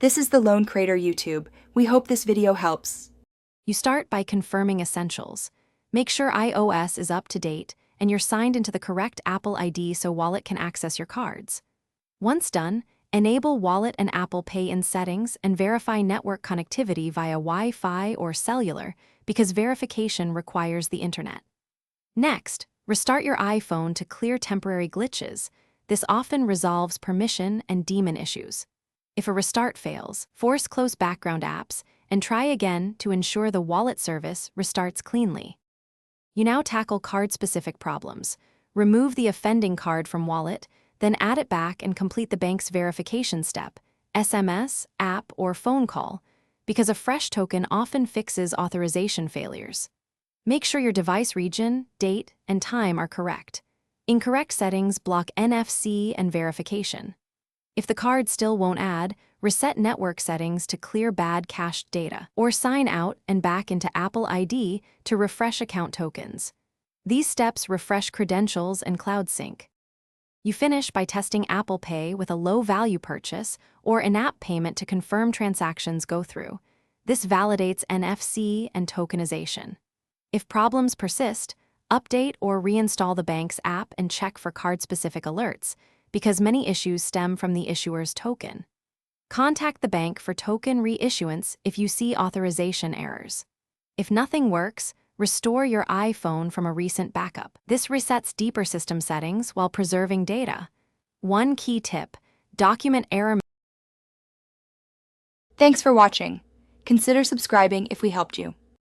This is the Lone Crater YouTube. We hope this video helps. You start by confirming essentials. Make sure iOS is up to date and you're signed into the correct Apple ID so Wallet can access your cards. Once done, enable Wallet and Apple Pay in Settings and verify network connectivity via Wi-Fi or cellular because verification requires the internet. Next, restart your iPhone to clear temporary glitches. This often resolves permission and daemon issues. If a restart fails, force close background apps and try again to ensure the wallet service restarts cleanly. You now tackle card-specific problems. Remove the offending card from Wallet, then add it back and complete the bank's verification step, SMS, app, or phone call, because a fresh token often fixes authorization failures. Make sure your device region, date, and time are correct. Incorrect settings block NFC and verification. If the card still won't add, reset network settings to clear bad cached data, or sign out and back into Apple ID to refresh account tokens. These steps refresh credentials and cloud sync. You finish by testing Apple Pay with a low-value purchase or in-app payment to confirm transactions go through. This validates NFC and tokenization. If problems persist, update or reinstall the bank's app and check for card-specific alerts, because many issues stem from the issuer's token. Contact the bank for token reissuance if you see authorization errors. If nothing works, restore your iPhone from a recent backup. This resets deeper system settings while preserving data. One key tip: document error. Thanks for watching. Consider subscribing if we helped you.